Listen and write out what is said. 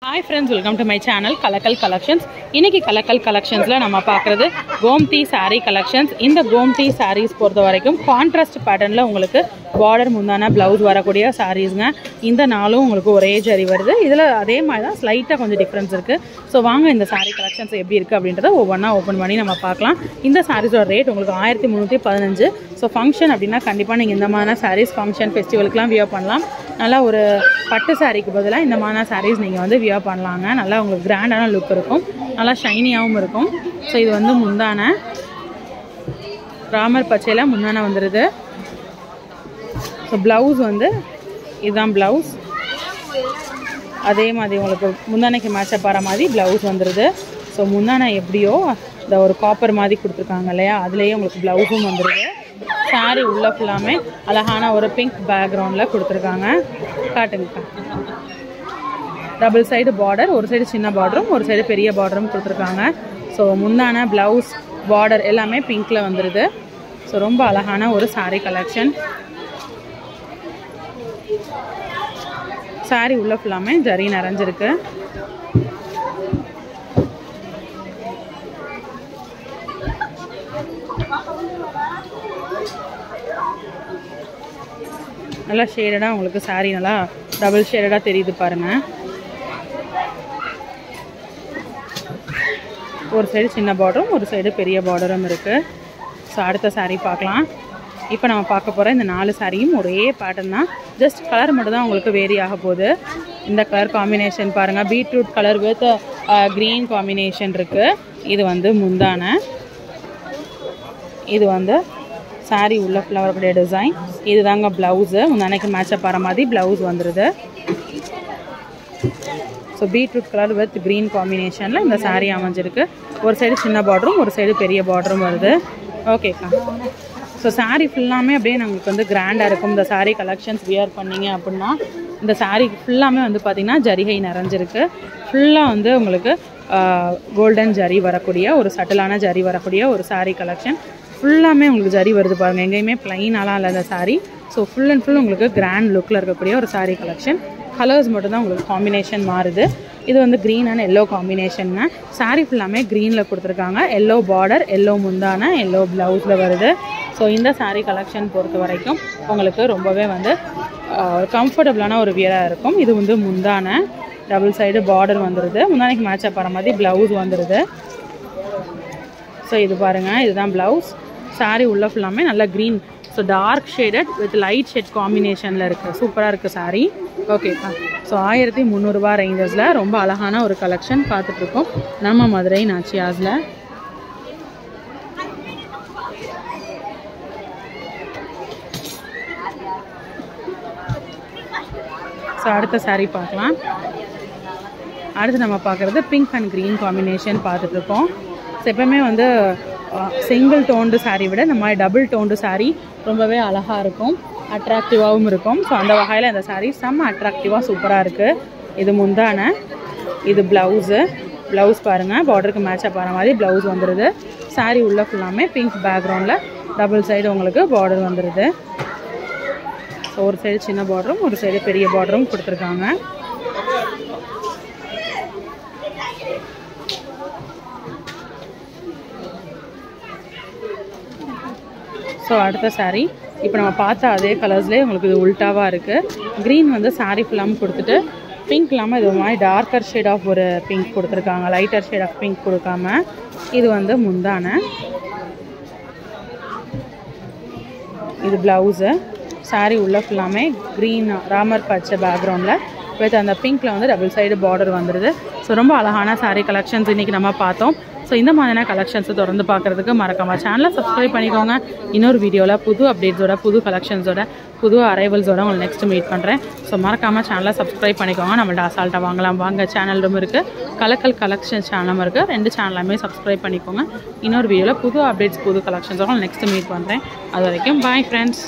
Hi friends, welcome to my channel Kalakal Collections. இன்னைக்கு Kalakal Collectionsல நம்ம பார்க்கிறது கோம்தி saree collections. இந்த கோம்தி sarees பொறுத்த வரைக்கும் கான்ட்ராஸ்ட் பேட்டர்ன்ல உங்களுக்கு border முந்தான blouse வரக்கூடிய sareesங்க. இந்த நாளும் உங்களுக்கு ஒரே ஜரி வருது. இதுல அதே மாதிரி தான் ஸ்லைட்டா கொஞ்சம் டிஃபரன்ஸ் இருக்கு. சோ வாங்க இந்த saree collections எப்படி இருக்கு அப்படின்றத ஒவ்வொண்ணா ஓபன் பண்ணி நம்ம பார்க்கலாம். இந்த sareeஸோட ரேட் உங்களுக்கு 1315. சோ ஃபங்க்ஷன் அப்படினா கண்டிப்பா நீங்க இந்த மாதிரி sarees ஃபங்க்ஷன் ஃபெஸ்டிவலுக்குலாம் வியர் பண்ணலாம். நல்லா ஒரு பட்டு சாரிக்கு பதிலா இந்த மாதிரி sarees நீங்க வந்து வியர் பண்ணலாங்க. நல்லா உங்களுக்கு கிராண்டான லுக் இருக்கும். நல்லா ஷைனியாவும் இருக்கும். சோ இது வந்து முந்தான ராமர் பச்சையில முந்தான வந்திருது. சோ ப்ளவுஸ் வந்து இதுதான் ப்ளவுஸ். அதே மாதிரி உங்களுக்கு முந்தானைக்கு மேட்ச் ஆற மாதிரி ப்ளவுஸ் வந்திருது. சோ முந்தான எப்படியோ இந்த ஒரு காப்பர் மாதிரி கொடுத்துருக்காங்க இல்லையா, அதுலயே உங்களுக்கு ப்ளவுஸும் வந்துருது. சாரி உள்ள ஃபுல்லாமே அழகான ஒரு பிங்க் பேக்ரவுண்ட்ல கொடுத்துருக்காங்க. காட்டுங்க. டபுள் சைடு பார்டர், ஒரு சைடு சின்ன பார்டரும் ஒரு சைடு பெரிய பார்டரும் கொடுத்துருக்காங்க. ஸோ முந்தான ப்ளவுஸ் பார்டர் எல்லாமே பிங்க்ல வந்துருது. ஸோ ரொம்ப அழகான ஒரு சாரீ கலெக்ஷன். சாரி உள்ள ஃபுல்லாமே ஜரி நிறைஞ்சிருக்கு. நல்லா ஷேடடா உங்களுக்கு சாரி நல்லா டபுள் ஷேடடா தெரியுது பாருங்க. ஒரு சைடு சின்ன பார்டரும் ஒரு சைடு பெரிய பார்டரும் இருக்கு. ஸோ அடுத்த சாரீ பார்க்கலாம். இப்போ நம்ம பார்க்க போகிற இந்த 4 சாரியும் ஒரே பேட்டர்ன் தான். ஜஸ்ட் கலர் மட்டும் தான் உங்களுக்கு வேரி ஆக போகுது. இந்த கலர் காம்பினேஷன் பாருங்கள், beetroot colour with green combination இருக்குது. இது வந்து முந்தான, இது வந்து சாரி உள்ள ஃப்ளவருடைய டிசைன். இது தாங்க ப்ளவுஸு. முந்தானைக்கு மேட்சப் ஆகிற மாதிரி ப்ளவுஸ் வந்துடுது. So beetroot colour with green காம்பினேஷனில் இந்த சாரீ அமைஞ்சிருக்கு. ஒரு சைடு சின்ன பார்டரும் ஒரு சைடு பெரிய பார்டரும் வருது. ஓகேக்கா. ஸோ சாரீ ஃபுல்லாமே அப்படியே நம்மளுக்கு வந்து கிராண்டாக இருக்கும். இந்த சாரீ கலெக்ஷன்ஸ் வியர் பண்ணிங்க அப்படின்னா இந்த சாரீ ஃபுல்லாமே வந்து பார்த்திங்கன்னா ஜரிகை நிறைஞ்சிருக்கு. ஃபுல்லாக வந்து உங்களுக்கு கோல்டன் ஜரி வரக்கூடிய ஒரு சட்டிலான ஜரி வரக்கூடிய ஒரு சாரீ கலெக்ஷன். ஃபுல்லாமே உங்களுக்கு ஜரி வருது பாருங்கள். எங்கேயுமே ப்ளைனாலாம் இல்லை இந்த sari. So full and full உங்களுக்கு கிராண்ட் லுக்கில் இருக்கக்கூடிய ஒரு சாரீ கலெக்ஷன். கலர்ஸ் மட்டும்தான் உங்களுக்கு காம்பினேஷன் மாறுது. இது வந்து க்ரீன் அண்ட் எல்லோ காம்பினேஷனுங்க. சாரீ ஃபுல்லாமே க்ரீனில் கொடுத்துருக்காங்க. எல்லோ பார்டர், எல்லோ முந்தான, எல்லோ ப்ளவுஸில் வருது. ஸோ இந்த சாரீ கலெக்ஷன் பொறுத்த வரைக்கும் உங்களுக்கு ரொம்பவே வந்து கம்ஃபர்டபுளான ஒரு வியராக இருக்கும். இது வந்து முந்தான டபுள் சைடு பார்டர் வந்துடுது. முந்தானைக்கு மேட்சப் ஆகிற மாதிரி ப்ளவுஸ் வந்துடுது. ஸோ இது பாருங்கள், இதுதான் ப்ளவுஸ். சாரீ உள்ள ஃபுல்லாமே நல்லா green, so dark shaded with light shade காம்பினேஷனில் இருக்குது. சூப்பராக இருக்குது சாரீ. ஓகேக்கா. ஸோ 1300 ரேஞ்சஸில் ரொம்ப அழகான ஒரு கலெக்ஷன் பார்த்துட்ருக்கோம் நம்ம மதுரை நாச்சியாஸில். ஸோ அடுத்த சாரீ பார்க்கலாம். அடுத்து நம்ம பார்க்குறது பிங்க் அண்ட் க்ரீன் காம்பினேஷன் பார்த்துட்ருக்கோம். ஸோ எப்பவுமே வந்து சிங்கிள் டோன்டு சாரீ விட இந்த மாதிரி டபுள் டோன்டு சாரீ ரொம்பவே அழகாக இருக்கும், அட்ராக்டிவாகவும் இருக்கும். ஸோ அந்த வகையில் இந்த சாரீ செம்ம அட்ராக்டிவாக சூப்பராக இருக்குது. இது முந்தான, இது ப்ளவுஸு. ப்ளவுஸ் பாருங்கள், பார்டருக்கு மேட்சப் ஆகிற மாதிரி ப்ளவுஸ் வந்துடுது. சாரீ உள்ள ஃபுல்லாமே பிங்க் பேக்ரவுண்டில் டபுள் சைடு உங்களுக்கு பார்டர் வந்துடுது. ஸோ ஒரு சைடு சின்ன பார்டரும் ஒரு சைடு பெரிய பார்டரும் கொடுத்துருக்காங்க. ஸோ அடுத்த சாரீ இப்போ நம்ம பார்த்த அதே கலர்ஸ்லேயே உங்களுக்கு இது உல்ட்டாவாக இருக்குது. க்ரீன் வந்து சாரீ ஃபுல்லாமல் கொடுத்துட்டு பிங்க் இல்லாமல் இது மாதிரி டார்க்கர் ஷேட் ஆஃப் ஒரு பிங்க் கொடுத்துருக்காங்க, லைட்டர் ஷேட் ஆஃப் பிங்க் கொடுக்காம. இது வந்து முந்தான, இது ப்ளவுஸு. சாரீ உள்ள ஃபுல்லாமே க்ரீன் ராமர் பச்சை பேக்ரவுண்டில் வித் அந்த பிங்க்கில் வந்து டபுள் சைடு பார்டர் வந்துடுது. ஸோ ரொம்ப அழகான சாரீ கலெக்ஷன்ஸ் இன்றைக்கி நம்ம பார்த்தோம். ஸோ இந்த மாதிரியான கலெக்ஷன்ஸை தொடர்ந்து பார்க்குறதுக்கு மறக்காம சேனலை சப்ஸ்கிரைப் பண்ணிக்கோங்க. இன்னொரு வீடியோவில் புது அப்டேட்ஸோட, புது கலெக்ஷன்ஸோட, புது அரைவல்ஸோட உங்களை நெக்ஸ்ட் மீட் பண்ணுறேன். ஸோ மறக்காமல் சேனலை சப்ஸ்கிரைப் பண்ணிக்கோங்க. நம்மள்ட்ட அசால்ட்டாக வாங்கலாம் வாங்க சேனலும் இருக்குது, கலக்கல் கலெக்ஷன் சேனலும் இருக்குது. 2 சேனலுமே சப்ஸ்கிரைப் பண்ணிக்கோங்க. இன்னொரு வீடியோவில் புது அப்டேட்ஸ், புது கலெக்ஷன்ஸோட நெக்ஸ்ட் மீட் பண்ணுறேன். அது வரைக்கும் பாய் ஃப்ரெண்ட்ஸ்.